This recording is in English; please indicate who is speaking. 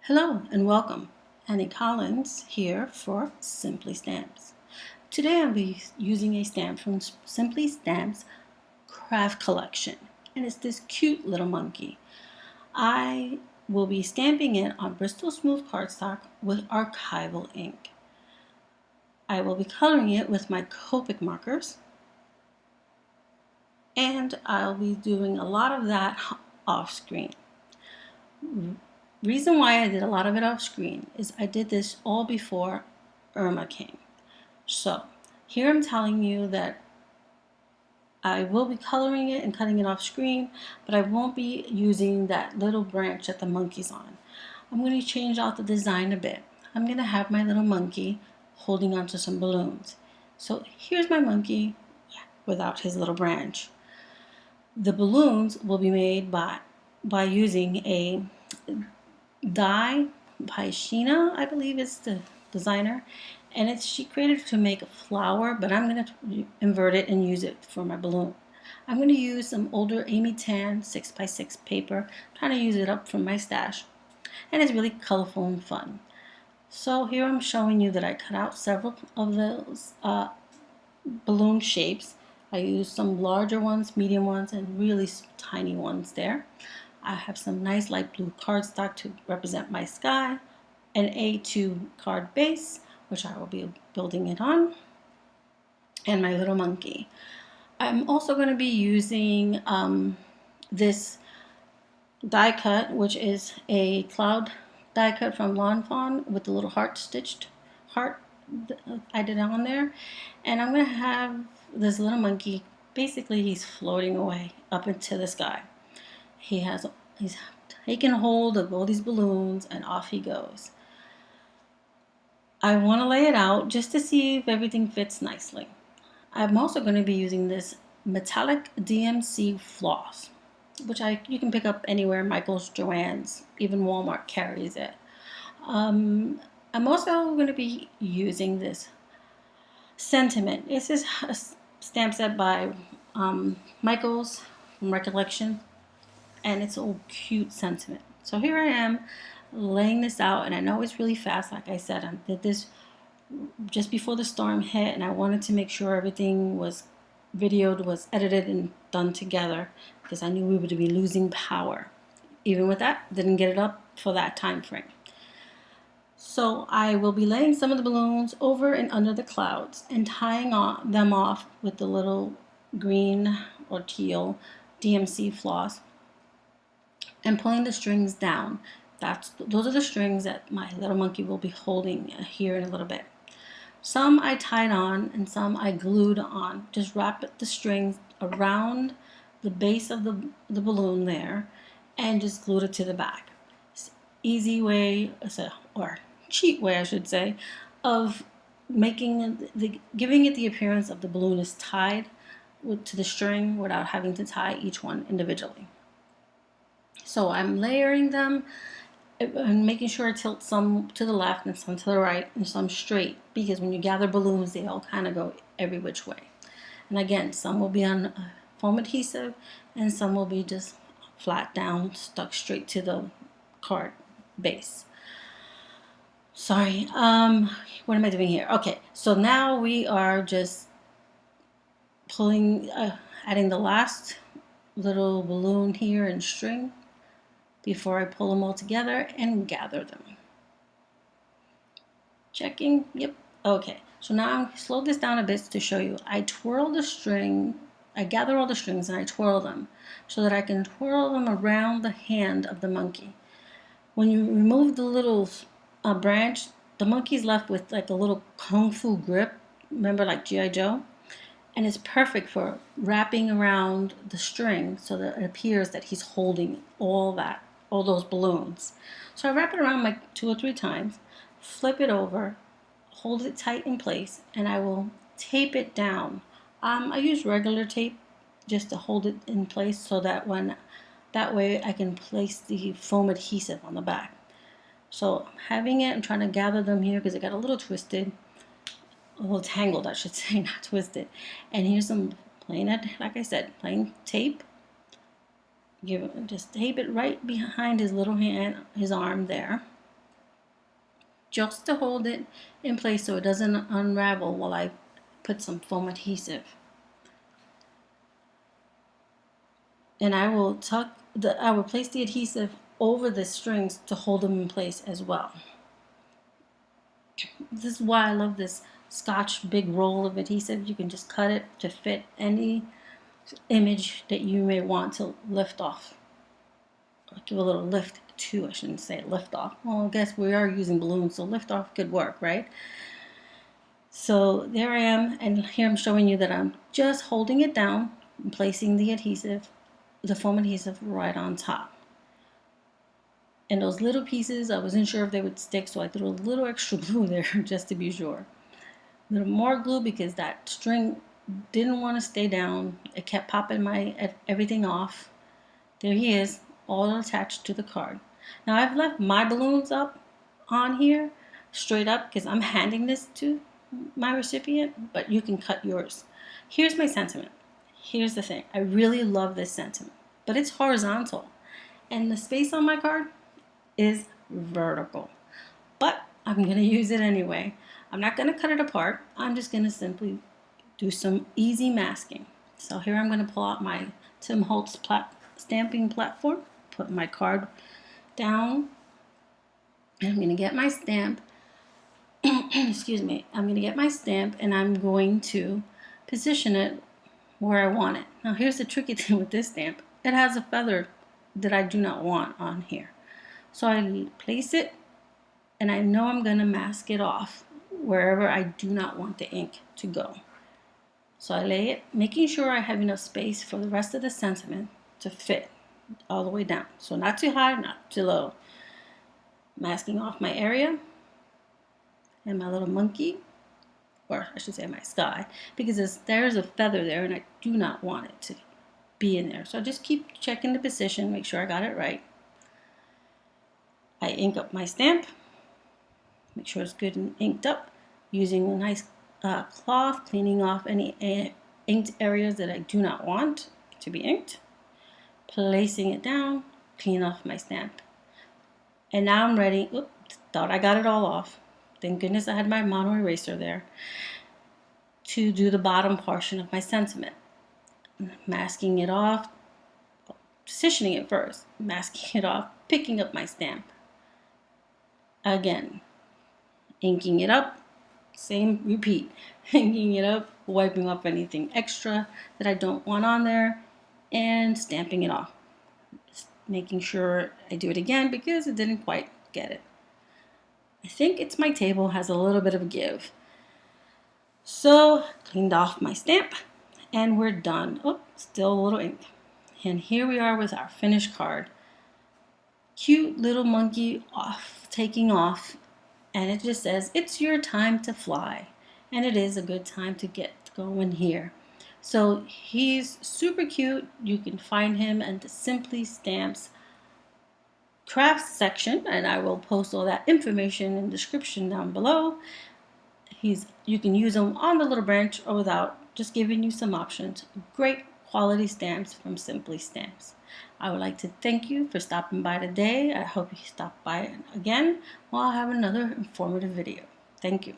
Speaker 1: Hello and welcome. Annie Collins here for Simply Stamps. Today I'll be using a stamp from Simply Stamps Craft Collection, and it's this cute little monkey. I will be stamping it on Bristol Smooth cardstock with archival ink. I will be coloring it with my Copic markers, and I'll be doing a lot of that off screen. Reason why I did a lot of it off screen is I did this all before Irma came. So here I'm telling you that I will be coloring it and cutting it off screen, but I won't be using that little branch that the monkey's on. I'm going to change out the design a bit. I'm going to have my little monkey holding onto some balloons. So here's my monkey without his little branch. The balloons will be made by using a die by Sheena, I believe is the designer, and she created to make a flower, but I'm going to invert it and use it for my balloon. I'm going to use some older Amy Tan 6x6 paper, trying to use it up from my stash, and it's really colorful and fun. So here I'm showing you that I cut out several of those balloon shapes. I used some larger ones, medium ones, and really tiny ones there. I have some nice light blue cardstock to represent my sky, an A2 card base, which I will be building it on, and my little monkey. I'm also going to be using this die cut, which is a cloud die cut from Lawn Fawn with the little heart stitched heart I did on there. And I'm going to have this little monkey, basically he's floating away up into the sky. He's taken hold of all these balloons and off he goes. I want to lay it out just to see if everything fits nicely. I'm also going to be using this metallic DMC floss, which you can pick up anywhere, Michael's, Joann's, even Walmart carries it. I'm also going to be using this Sentiment. This is a stamp set by Michael's from Recollection, and it's a cute sentiment. So here I am laying this out, and I know it's really fast. Like I said, I did this just before the storm hit, and I wanted to make sure everything was videoed, was edited, and done together because I knew we would be losing power. Even with that, didn't get it up for that time frame. So I will be laying some of the balloons over and under the clouds and tying them off with the little green or teal DMC floss and pulling the strings down. Those are the strings that my little monkey will be holding here in a little bit. Some I tied on and some I glued on. Just wrap the strings around the base of the balloon there and just glued it to the back. It's easy way, or cheap way I should say, of making giving it the appearance of the balloon is tied to the string without having to tie each one individually. So I'm layering them and making sure I tilt some to the left and some to the right and some straight, because when you gather balloons they all kind of go every which way. And again, some will be on foam adhesive and some will be just flat down, stuck straight to the card base. Sorry, what am I doing here? Okay, so now we are just pulling, adding the last little balloon here and string before I pull them all together and gather them. Checking, yep, okay. So now I'll slow this down a bit to show you. I twirl the string, I gather all the strings and I twirl them so that I can twirl them around the hand of the monkey. When you remove the little branch, the monkey's left with like a little kung fu grip, remember like G.I. Joe? And it's perfect for wrapping around the string so that it appears that he's holding all those balloons. So I wrap it around like 2 or 3 times, flip it over, hold it tight in place, and I will tape it down. I use regular tape just to hold it in place so that that way I can place the foam adhesive on the back. So having it, I'm trying to gather them here because it got a little twisted, a little tangled I should say, not twisted. And here's some plain, like I said, plain tape. Just tape it right behind his little hand, his arm there. just to hold it in place so it doesn't unravel while I put some foam adhesive. And I will place the adhesive over the strings to hold them in place as well. This is why I love this Scotch big roll of adhesive. You can just cut it to fit any image that you may want to lift off. Or give a little lift to, I shouldn't say lift off. Well, I guess we are using balloons, so lift off could work, right? So there I am, and here I'm showing you that I'm just holding it down and placing the adhesive, the foam adhesive, right on top. And those little pieces, I wasn't sure if they would stick, so I threw a little extra glue there just to be sure. A little more glue because that string didn't want to stay down. It kept popping everything off. There he is, all attached to the card. Now I've left my balloons up on here, straight up, because I'm handing this to my recipient, but you can cut yours. Here's my sentiment. Here's the thing. I really love this sentiment, but it's horizontal. And the space on my card is vertical. But I'm going to use it anyway. I'm not going to cut it apart. I'm just going to simply do some easy masking. So here I'm going to pull out my Tim Holtz stamping platform, put my card down, and I'm going to get my stamp. Excuse me. I'm going to get my stamp and I'm going to position it where I want it. Now here's the tricky thing with this stamp. It has a feather that I do not want on here. So I place it and I know I'm going to mask it off wherever I do not want the ink to go. So I lay it, making sure I have enough space for the rest of the sentiment to fit all the way down. So not too high, not too low. Masking off my area and my little monkey, or I should say my sky, because there's a feather there and I do not want it to be in there. So I just keep checking the position, make sure I got it right. I ink up my stamp, make sure it's good and inked up, using a nice cloth, cleaning off any inked areas that I do not want to be inked, placing it down, clean off my stamp. And now I'm ready. Oops, thought I got it all off. Thank goodness I had my mono eraser there to do the bottom portion of my sentiment. Masking it off, positioning it first, masking it off, picking up my stamp. Again, inking it up, same repeat, inking it up, wiping off anything extra that I don't want on there, and stamping it off. Just making sure I do it again because it didn't quite get it. I think it's my table has a little bit of a give. So, cleaned off my stamp, and we're done. Oh, still a little ink. And here we are with our finished card. Cute little monkey taking off, and it just says, "It's your time to fly." And it is a good time to get going here. So he's super cute. You can find him in the Simply Stamps crafts section, and I will post all that information in the description down below. You can use them on the little branch or without, just giving you some options. Great quality stamps from Simply Stamps. I would like to thank you for stopping by today. I hope you stop by again while I have another informative video. Thank you.